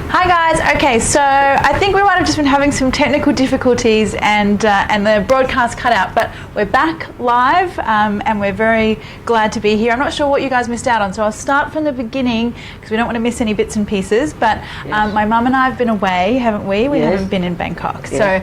Hi guys. Okay, so I think we might have just been having some technical difficulties and the broadcast cut out, but we're back live and we're very glad to be here. I'm not sure what you guys missed out on, so I'll start from the beginning because we don't want to miss any bits and pieces. But my mum and I have been away, haven't we? We haven't been in Bangkok, so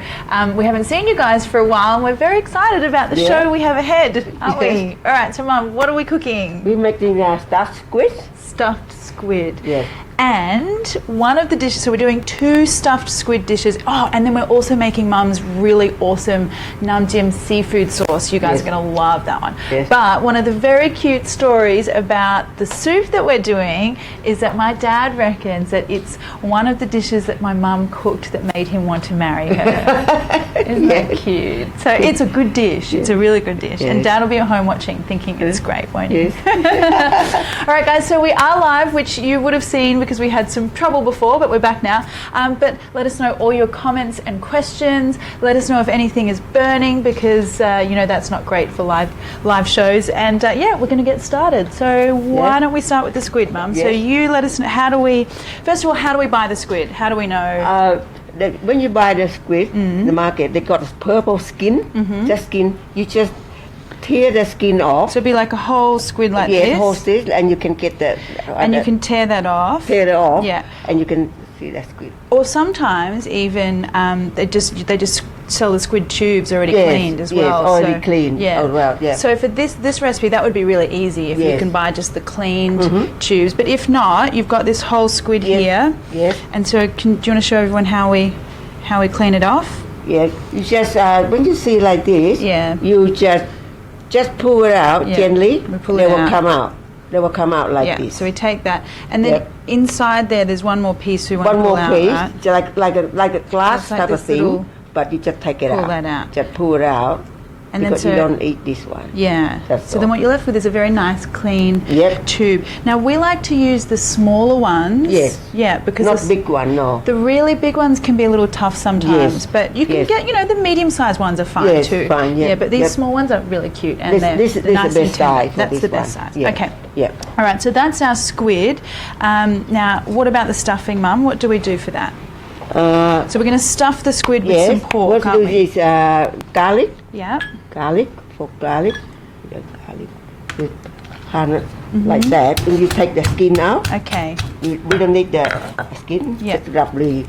we haven't seen you guys for a while, and we're very excited about the show we have ahead, aren't we? All right, so Mum, what are we cooking? We're making stuffed squid. Stuffed squid. Yes. And one of the dishes, so we're doing 2 stuffed squid dishes. Oh, and then we're also making Mum's really awesome Nam Jim seafood sauce. You guys are going to love that one. Yes. But one of the very cute stories about the soup that we're doing is that my dad reckons that it's one of the dishes that my mum cooked that made him want to marry her. Isn't that cute? So it's a good dish. It's a really good dish. And Dad will be at home watching, thinking it's great, won't he? All right, guys, so we are live, which you would have seen because we had some trouble before, but we're back now. But let us know all your comments and questions. Let us know if anything is burning, because you know that's not great for live shows. And yeah, we're going to get started. So why don't we start with the squid, Mum? So you let us know, first of all, how do we buy the squid? How do we know? When you buy the squid in the market, they got this purple skin, just skin. You just tear the skin off. So it'd be like a whole squid like this? Yeah, whole squid, and you can get the... and you can tear that off? Tear it off, yeah. And you can see the squid. Or sometimes even they just sell the squid tubes already cleaned as well. Yes, already cleaned as well, yeah. So for this recipe, that would be really easy if you can buy just the cleaned tubes. But if not, you've got this whole squid here. Yes. And so do you want to show everyone how we clean it off? Yeah, you just, when you see like this, you just pull it out gently. They will come out. They will come out like this. So we take that, and then inside there, there's one more piece we want to pull out. One more piece, right? like a glass type of thing, but you just take it out. Pull that out. Just pull it out. And because you don't eat this one. Yeah. So then what you're left with is a very nice, clean tube. Now, we like to use the smaller ones. Yes. Yeah, because... Not big one, no. The really big ones can be a little tough sometimes. Yes. But you can get, the medium-sized ones are fine too. Yes, fine, yeah. Yeah, but these small ones are really cute. And this is the best size. That's the best size. Yeah. Okay. Yeah. All right, so that's our squid. Now, what about the stuffing, Mum? What do we do for that? So we're going to stuff the squid with some pork, what we do is garlic. Yeah. Garlic. Garlic, with like that, and you take the skin out. Okay. We don't need the skin. Just roughly.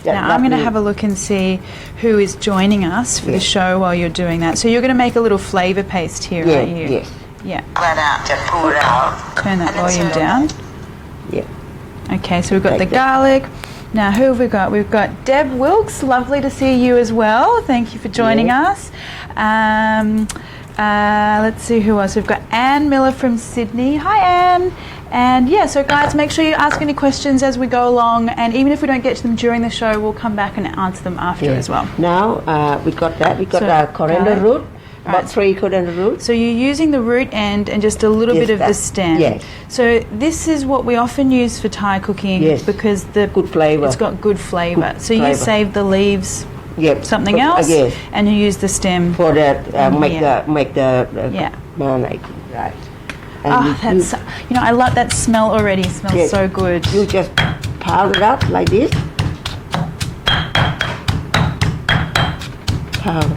Now I'm going to have a look and see who is joining us for the show while you're doing that. So you're going to make a little flavour paste here, are you? Yes. Yeah. That out. Just pull it out. Turn that volume down. Yeah. Okay, so we've got the garlic. Now, who have we got? We've got Deb Wilkes. Lovely to see you as well. Thank you for joining us. Let's see who else. We've got Anne Miller from Sydney. Hi, Anne. And yeah, so guys, make sure you ask any questions as we go along. And even if we don't get to them during the show, we'll come back and answer them after as well. Now, we got that. We got coriander root. About 3 coriander root. So you're using the root end and just a little bit of the stem. Yes. So this is what we often use for Thai cooking because good flavour. It's got good flavour. So you save the leaves, something else, and you use the stem for that. Make the marinade, right? And that's I love that smell already. It smells so good. You just powder it up like this. Powder.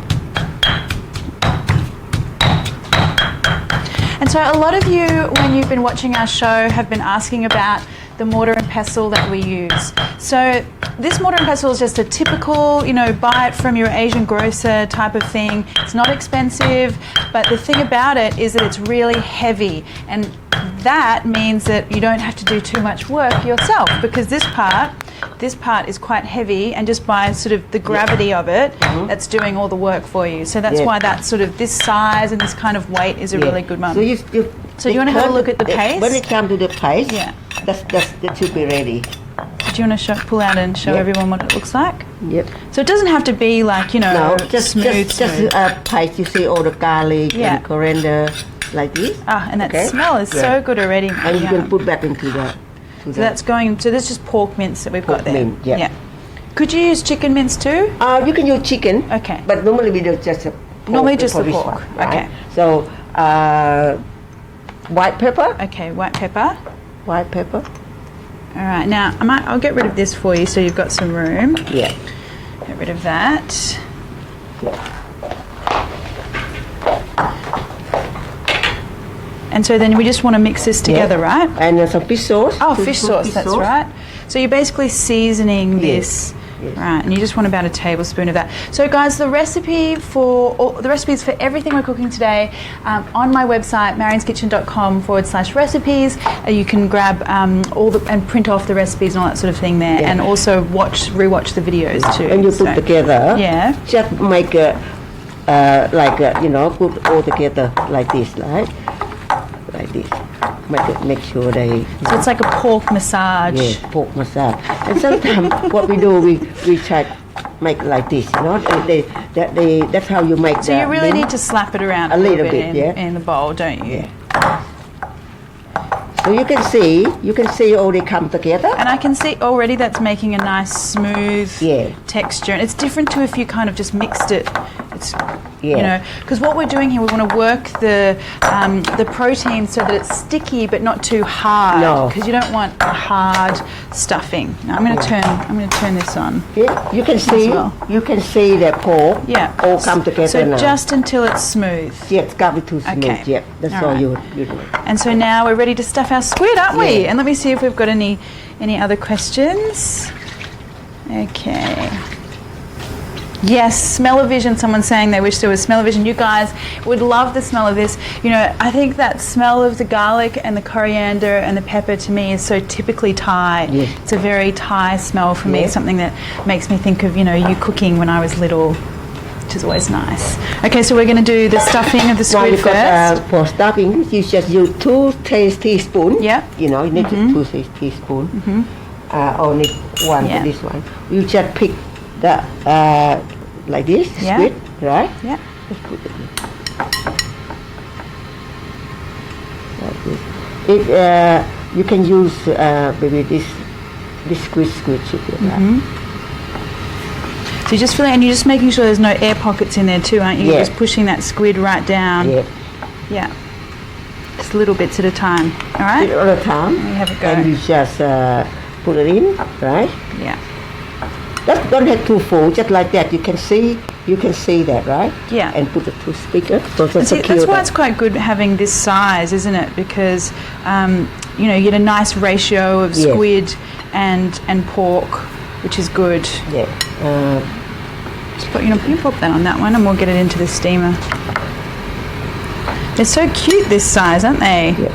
And so a lot of you, when you've been watching our show, have been asking about the mortar and pestle that we use. So this mortar and pestle is just a typical, buy it from your Asian grocer type of thing. It's not expensive, but the thing about it is that it's really heavy, and that means that you don't have to do too much work yourself, because this part is quite heavy, and just by sort of the gravity of it, that's doing all the work for you. So that's why that sort of this size and this kind of weight is a really good one. So you want to have a look at the paste? When it comes to the paste, that should be ready. Do you want to pull out and show everyone what it looks like? Yep. So it doesn't have to be like, just a paste. You see all the garlic and coriander like this. And that smell is so good already. And you can put that into the... So that's going. So this is just pork mince that we've got there. Mint, yeah. Could you use chicken mince too? You can use chicken. Okay. But normally we do just the pork. Normally just the pork. One, right? Okay. So white pepper. Okay, white pepper. White pepper. All right, now I'll get rid of this for you so you've got some room. Yeah. Get rid of that. Yeah. And so then we just want to mix this together, right? And some fish sauce. Oh, fish sauce, that's right. So you're basically seasoning this. Yes. Right, and you just want about a tablespoon of that. So guys, the recipes for everything we're cooking today on my website, marionskitchen.com/recipes. You can grab and print off the recipes and all that sort of thing there, and also rewatch the videos too. And you put together. Yeah. Just make put all together like this, right? Like this. Make sure they. So it's like a pork massage. Yeah, pork massage. And sometimes what we do, we try to make like this, you know. That's how you make. So you really need to slap it around a little bit, in the bowl, don't you? Yeah. So you can see all they come together. And I can see already that's making a nice smooth texture. And it's different to if you kind of just mixed it. It's, you know, because what we're doing here, we want to work the protein so that it's sticky but not too hard. No. Because you don't want a hard stuffing. Now I'm going to turn this on. Yeah, you can see the pork all come together so now. Just until it's smooth. Yeah, it's got to be too smooth. Okay. Yeah, that's all you do. And so now we're ready to stuff our squid, aren't we? And let me see if we've got any other questions. Okay. Yes, smell-o-vision. Someone's saying they wish there was smell-o-vision. You guys would love the smell of this. You know, I think that smell of the garlic and the coriander and the pepper to me is so typically Thai. Yes. It's a very Thai smell for me. Something that makes me think of, you cooking when I was little, which is always nice. Okay, so we're going to do the stuffing of the squid first. For stuffing, you just use 2 teaspoons. Yeah. You know, you need 2 teaspoons. Only one for this one. You just pick the like this squid, right? Yeah. Just put it like this. If you can use maybe this squid should be right. So you're just filling, and you're just making sure there's no air pockets in there too, aren't you? You're just pushing that squid right down. Yeah. Yeah. Just little bits at a time. All right. Bit at a time. And you have a go. And you just put it in, right? Yeah. Don't have too full, just like that. You can see that, right? Yeah. And put the toothpick up. So that's why it's quite good having this size, isn't it? Because you get a nice ratio of squid and pork, which is good. Yeah. Just put, you pop that on that one, and we'll get it into the steamer. They're so cute this size, aren't they? Yeah.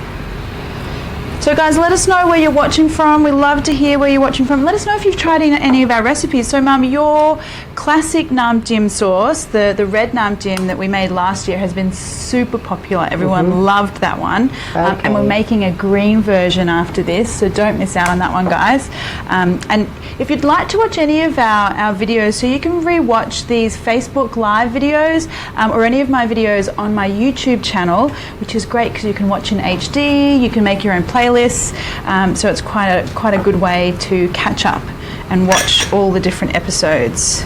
So guys, let us know where you're watching from. We love to hear where you're watching from. Let us know if you've tried any of our recipes. So Mum, your classic nam jim sauce, the red nam jim that we made last year, has been super popular. Everyone loved that one. And we're making a green version after this, so don't miss out on that one, guys. And if you'd like to watch any of our videos, so you can re-watch these Facebook Live videos or any of my videos on my YouTube channel, which is great because you can watch in HD, you can make your own playlists. So it's quite a good way to catch up and watch all the different episodes.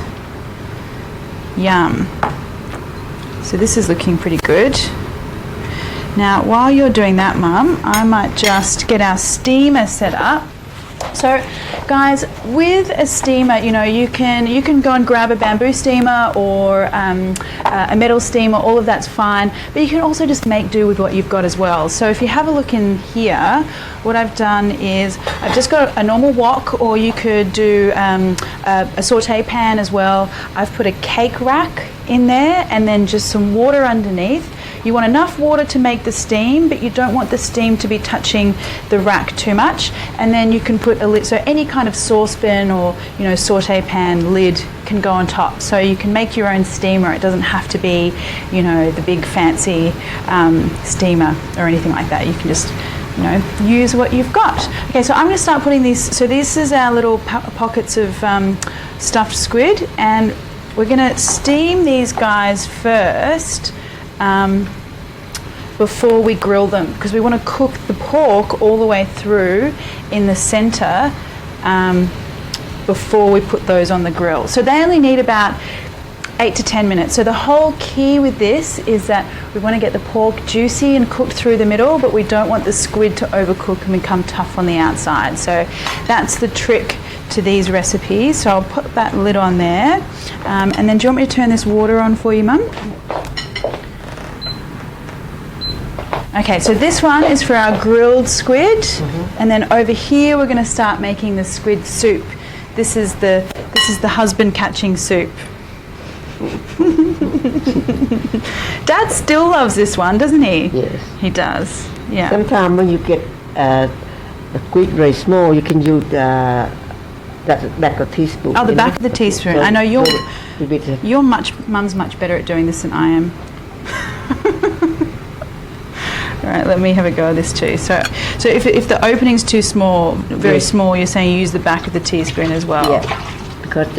Yum. So this is looking pretty good. Now while you're doing that, Mum, I might just get our steamer set up. So guys, with a steamer, you can go and grab a bamboo steamer or a metal steamer, all of that's fine, but you can also just make do with what you've got as well. So if you have a look in here, what I've done is I've just got a normal wok, or you could do a saute pan as well. I've put a cake rack in there and then just some water underneath. You want enough water to make the steam, but you don't want the steam to be touching the rack too much. And then you can put a lid, so any kind of saucepan or saute pan lid can go on top. So you can make your own steamer. It doesn't have to be the big fancy steamer or anything like that. You can just use what you've got. Okay, so I'm going to start putting these. So this is our little pockets of stuffed squid, and we're going to steam these guys first. Before we grill them, because we want to cook the pork all the way through in the center before we put those on the grill. So they only need about 8 to 10 minutes. So the whole key with this is that we want to get the pork juicy and cooked through the middle, but we don't want the squid to overcook and become tough on the outside. So that's the trick to these recipes. So I'll put that lid on there. And then do you want me to turn this water on for you, Mum? Okay, so this one is for our grilled squid, and then over here we're going to start making the squid soup. This is the husband catching soup. Dad still loves this one, doesn't he? Yes. He does. Yeah. Sometimes when you get the squid very small, you can use the back of teaspoon. Oh, the back of the teaspoon. So I know Mum's much better at doing this than I am. All right, let me have a go at this too. So if the opening's too small, very small, you're saying you use the back of the teaspoon as well. Yeah, because.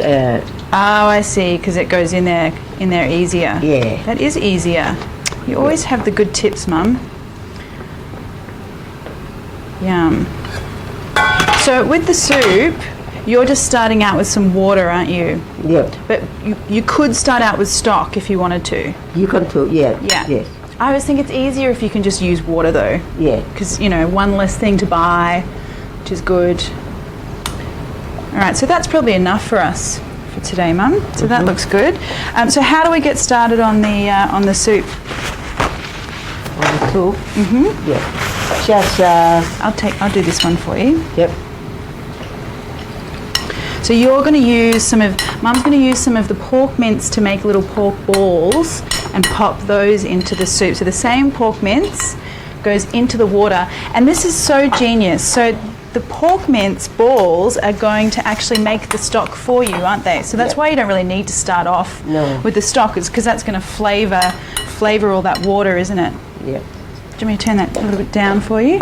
I see, because it goes in there easier. Yeah. That is easier. You always have the good tips, Mum. Yum. So with the soup, you're just starting out with some water, aren't you? Yeah. But you could start out with stock if you wanted to. You can too, yeah. Yeah. Yes. I always think it's easier if you can just use water though. Yeah. Because, one less thing to buy, which is good. All right, so that's probably enough for us for today, Mum. So that looks good. So how do we get started on the soup? On the soup? Yeah. Just I'll do this one for you. Yep. So you're going to use Mum's going to use some of the pork mince to make little pork balls and pop those into the soup. So the same pork mince goes into the water, and this is so genius. So the pork mince balls are going to actually make the stock for you, aren't they? So that's why you don't really need to start off with the stock, is because that's going to flavour all that water, isn't it? Yeah. Do you want me to turn that a little bit down for you?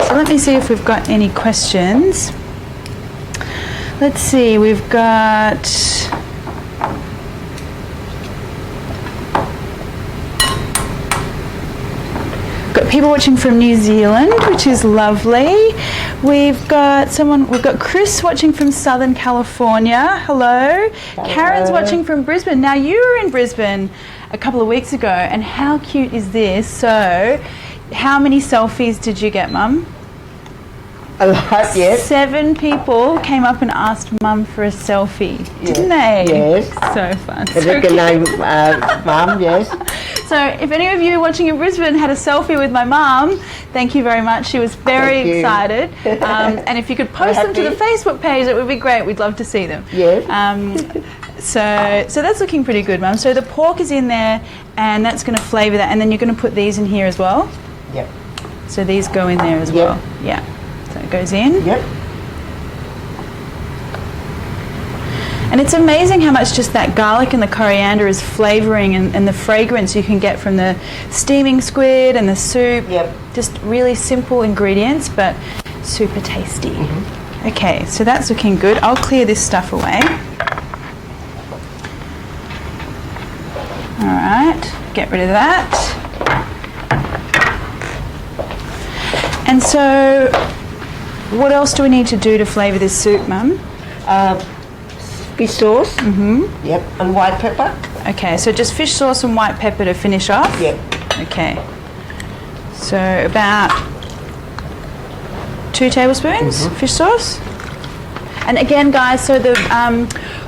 So let me see if we've got any questions. Let's see, we've got... Got people watching from New Zealand, which is lovely. We've got Chris watching from Southern California. Hello. Karen's watching from Brisbane. Now you were in Brisbane a couple of weeks ago, and how cute is this? So, how many selfies did you get, Mum? A lot, yes. 7 people came up and asked Mum for a selfie, didn't they? Yes. So fun. I recognize Mum, yes. So if any of you watching in Brisbane had a selfie with my mum, thank you very much. She was very excited. And if you could post them to the Facebook page, it would be great. We'd love to see them. Yes. So that's looking pretty good, Mum. So the pork is in there, and that's going to flavour that. And then you're going to put these in here as well? Yep. So these go in there as well? Yeah. So it goes in? Yep. And it's amazing how much just that garlic and the coriander is flavouring, and the fragrance you can get from the steaming squid and the soup. Yep. Just really simple ingredients, but super tasty. Okay, so that's looking good. I'll clear this stuff away. All right, get rid of that. And so, what else do we need to do to flavour this soup, Mum? Fish sauce. Yep. And white pepper. Okay, so just fish sauce and white pepper to finish off? Yep. Okay. So about 2 tablespoons fish sauce. And again, guys, so the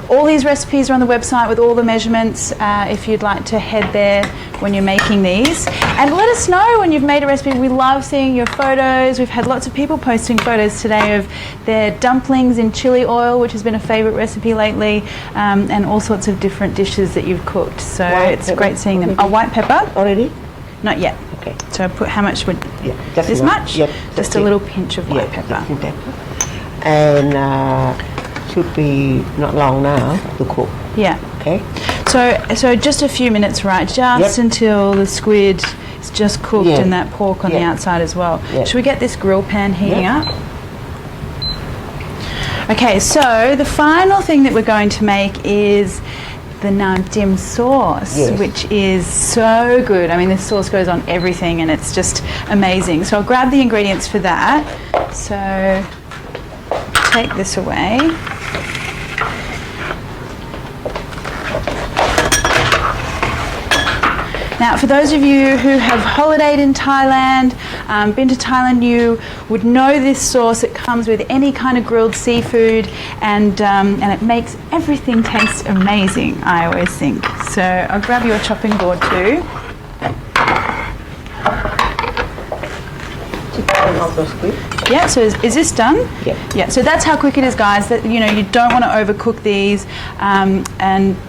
all these recipes are on the website with all the measurements if you'd like to head there when you're making these. And let us know when you've made a recipe. We love seeing your photos. We've had lots of people posting photos today of their dumplings in chili oil, which has been a favourite recipe lately, and all sorts of different dishes that you've cooked. So it's great seeing them. Oh, white pepper? Already? Not yet. Okay. So I put, how much would, this much? Yep. Just a little pinch of white pepper. And should be not long now to cook. Yeah. Okay. So just a few minutes, right? Just until the squid is just cooked and that pork on the outside as well. Should we get this grill pan heating up? Okay, so the final thing that we're going to make is the nam dim sauce, which is so good. I mean, this sauce goes on everything and it's just amazing. So I'll grab the ingredients for that. So take this away. Now, for those of you who have holidayed in Thailand, been to Thailand, you would know this sauce. It comes with any kind of grilled seafood, and it makes everything taste amazing, I always think. So I'll grab your chopping board too. Yeah, so is this done? Yeah. Yeah, so that's how quick it is, guys. That, you know, you don't want to overcook these, and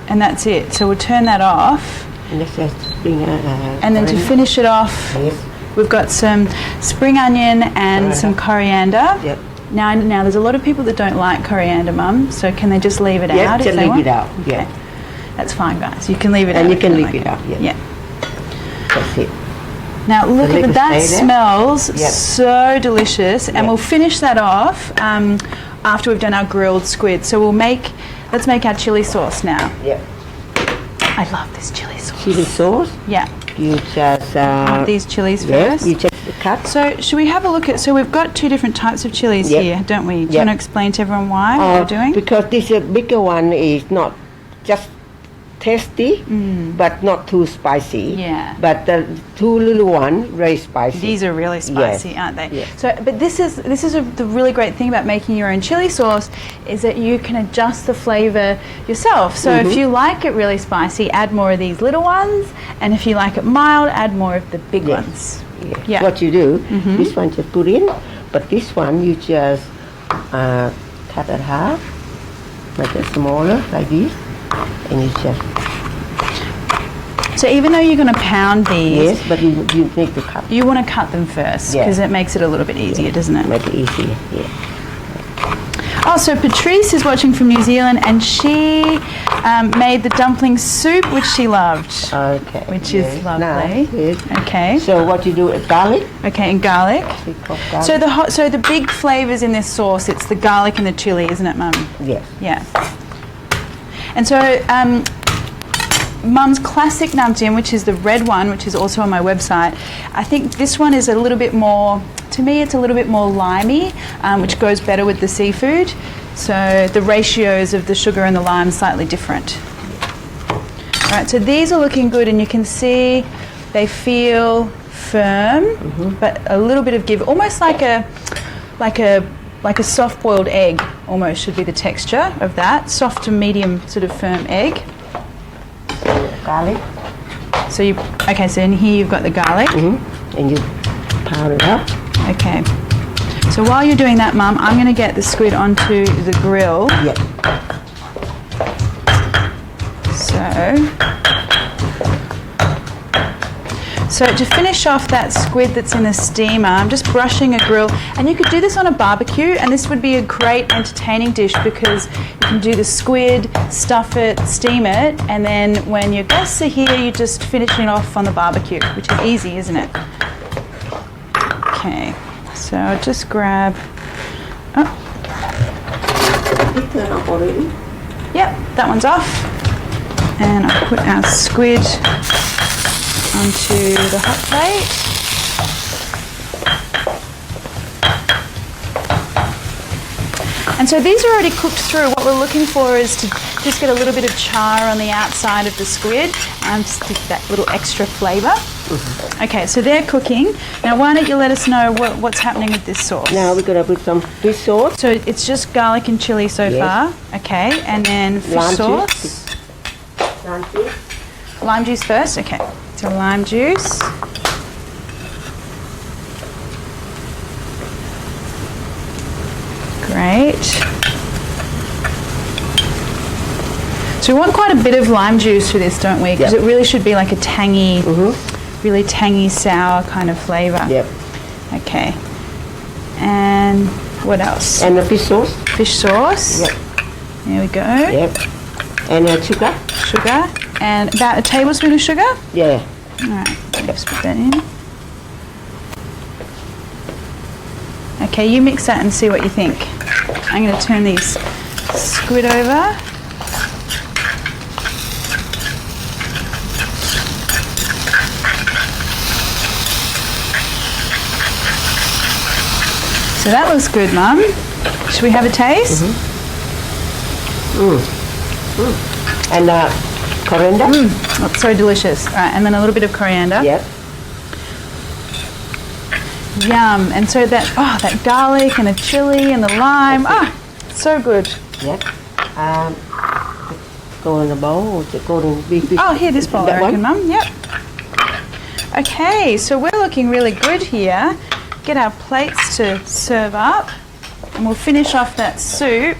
that's it. So we'll turn that off. And then to finish it off, we've got some spring onion and some coriander. Yep. Now there's a lot of people that don't like coriander, Mum, so can they just leave it out? Yeah, just leave it out. Yeah. Okay. That's fine, guys. You can leave it out. And you can leave it out, yeah. Yeah. That's it. Now look at that, smells so delicious, and we'll finish that off after we've done our grilled squid. So let's make our chili sauce now. Yeah. I love this chili sauce. Chili sauce? Yeah. You just... these chilies first. You just cut. So should we have a look at, so we've got two different types of chilies here, don't we? Do you want to explain to everyone why, what we're doing? Because this bigger one is not just tasty, but not too spicy. Yeah. But the two little ones, very spicy. These are really spicy, aren't they? Yes. So, but this is the really great thing about making your own chili sauce, is that you can adjust the flavour yourself. So if you like it really spicy, add more of these little ones, and if you like it mild, add more of the big ones. Yeah. What you do, this one just put in, but this one you just cut it half, make it smaller like this. And you just... So even though you're going to pound these... Yes, but you need to cut. You want to cut them first, because it makes it a little bit easier, doesn't it? Make it easier, Oh, so Patrice is watching from New Zealand, and she made the dumpling soup, which she loved. Okay. Which is lovely. Nice. Okay. So what you do is garlic. Okay, and garlic. Garlic. So the big flavours in this sauce, it's the garlic and the chilli, isn't it, Mum? Yes. Yeah. And so Mum's classic namjim, which is the red one, which is also on my website, I think this one is a little bit more, to me it's a little bit more limey, which goes better with the seafood. So the ratios of the sugar and the lime slightly different. All right, so these are looking good, and you can see they feel firm, but a little bit of give, almost like a soft-boiled egg, almost should be the texture of that. Soft to medium sort of firm egg. Garlic. So so in here you've got the garlic. And you pound it up. Okay. So while you're doing that, Mum, I'm going to get the squid onto the grill. Yeah. So to finish off that squid that's in the steamer, I'm just brushing a grill, and you could do this on a barbecue, and this would be a great entertaining dish because you can do the squid, stuff it, steam it, and then when your guests are here, you just finish it off on the barbecue, which is easy, isn't it? Okay, so I'll just grab... Yep, that one's off. And I'll put our squid onto the hot plate. And so these are already cooked through. What we're looking for is to just get a little bit of char on the outside of the squid and just get that little extra flavour. Okay, so they're cooking. Now why don't you let us know what's happening with this sauce? Now we're going to put some fish sauce. So it's just garlic and chilli so far. Okay, and then fish sauce. Lime juice. Lime juice first? Okay, so lime juice. Great. So we want quite a bit of lime juice for this, don't we? Because it really should be like a tangy, really tangy, sour kind of flavour. Yep. Okay. And what else? And the fish sauce. Fish sauce. Yep. There we go. Yep. And sugar. Sugar. And about a tablespoon of sugar? Yeah. All right, let's put that in. Okay, you mix that and see what you think. I'm going to turn these squid over. So that looks good, Mum. Should we have a taste? And Coriander. That's so delicious. All right, and then a little bit of coriander. Yep. Yum. And so that garlic and the chili and the lime. So good. Yep. Go in the bowl or just go in the Oh, here, this bowl, I reckon, Mum. Yep. Okay, so we're looking really good here. Get our plates to serve up, and we'll finish off that soup.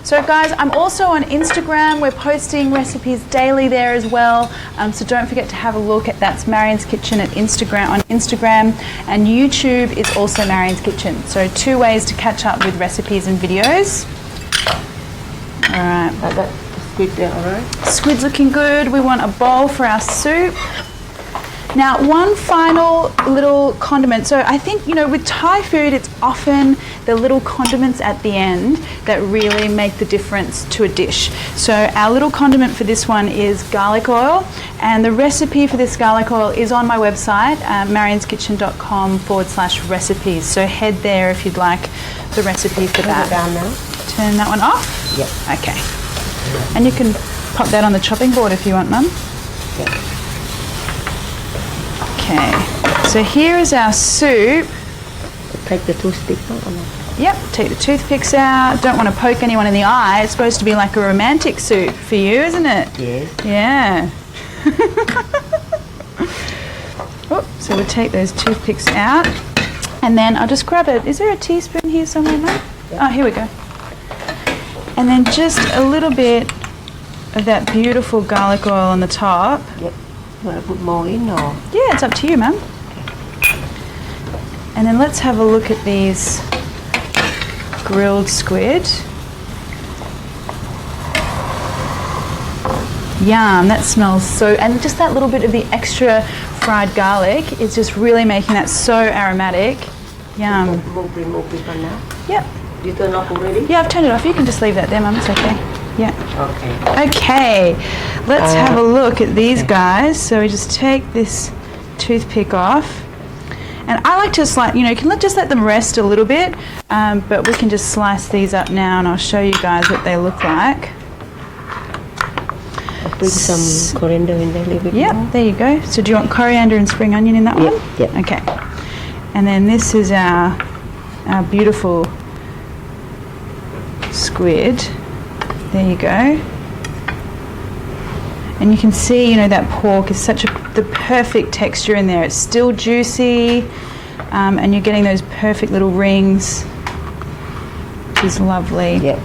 So guys, I'm also on Instagram. We're posting recipes daily there as well. So don't forget to have a look at that's Marion's Kitchen on Instagram, and YouTube is also Marion's Kitchen. So 2 ways to catch up with recipes and videos. All right. That squid there, all right? Squid's looking good. We want a bowl for our soup. Now, one final little condiment. So I think, with Thai food, it's often the little condiments at the end that really make the difference to a dish. So our little condiment for this one is garlic oil, and the recipe for this garlic oil is on my website, marionskitchen.com/recipes. So head there if you'd like the recipe for that. Turn it down now. Turn that one off? Yep. Okay. And you can pop that on the chopping board if you want, Mum. Yep. Okay, so here is our soup. Take the toothpicks out. Yep, take the toothpicks out. Don't want to poke anyone in the eye. It's supposed to be like a romantic soup for you, isn't it? Yeah. Oh, so we'll take those toothpicks out. And then I'll just grab it. Is there a teaspoon here somewhere, Mum? Yep. Oh, here we go. And then just a little bit of that beautiful garlic oil on the top. Yep. You want to put more in or? Yeah, it's up to you, Mum. And then let's have a look at these grilled squid. Yum, that smells so, and just that little bit of the extra fried garlic is just really making that so aromatic. Yum. Move this one now. Yep. You turn off already? Yeah, I've turned it off. You can just leave that there, Mum. It's okay. Yeah. Okay. Okay, let's have a look at these guys. So we just take this toothpick off. And I like to slice, can just let them rest a little bit, but we can just slice these up now, and I'll show you guys what they look like. I'll put some coriander in there a little bit more. Yep, there you go. So do you want coriander and spring onion in that one? Yep. Okay. And then this is our beautiful squid. There you go. And you can see, that pork is the perfect texture in there. It's still juicy, and you're getting those perfect little rings, which is lovely. Yep.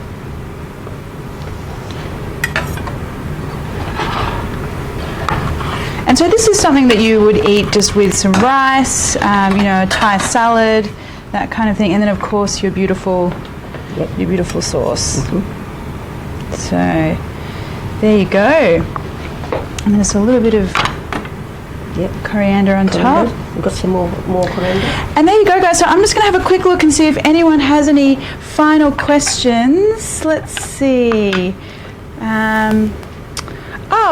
And so this is something that you would eat just with some rice, a Thai salad, that kind of thing, and then of course your beautiful sauce. Mm-hmm. So there you go. And there's a little bit of coriander on top. We've got some more coriander. And there you go, guys. So I'm just going to have a quick look and see if anyone has any final questions. Let's see.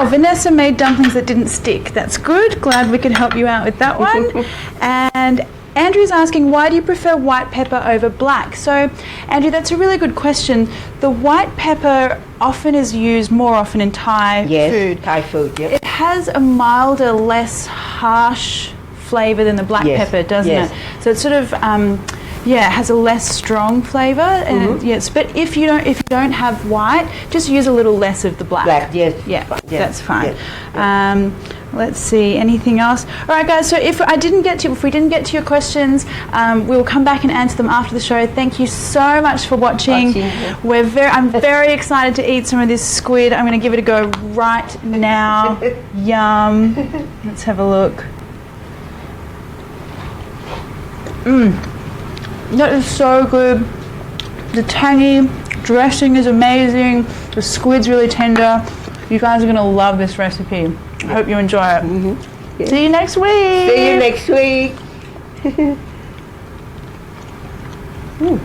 Vanessa made dumplings that didn't stick. That's good. Glad we could help you out with that one. And Andrew's asking, why do you prefer white pepper over black? So, Andrew, that's a really good question. The white pepper often is used more often in Thai food. Thai food, yep. It has a milder, less harsh flavour than the black pepper, doesn't it? So it's sort of, it has a less strong flavour. And yes, but if you don't have white, just use a little less of the black. Black, yes. Yeah, that's fine. Yes. Let's see, anything else? All right, guys, so if we didn't get to your questions, we'll come back and answer them after the show. Thank you so much for watching. I'm very excited to eat some of this squid. I'm going to give it a go right now. Yum. Let's have a look. That is so good. The tangy dressing is amazing. The squid's really tender. You guys are going to love this recipe. I hope you enjoy it. Mm-hmm. Yeah. See you next week. See you next week.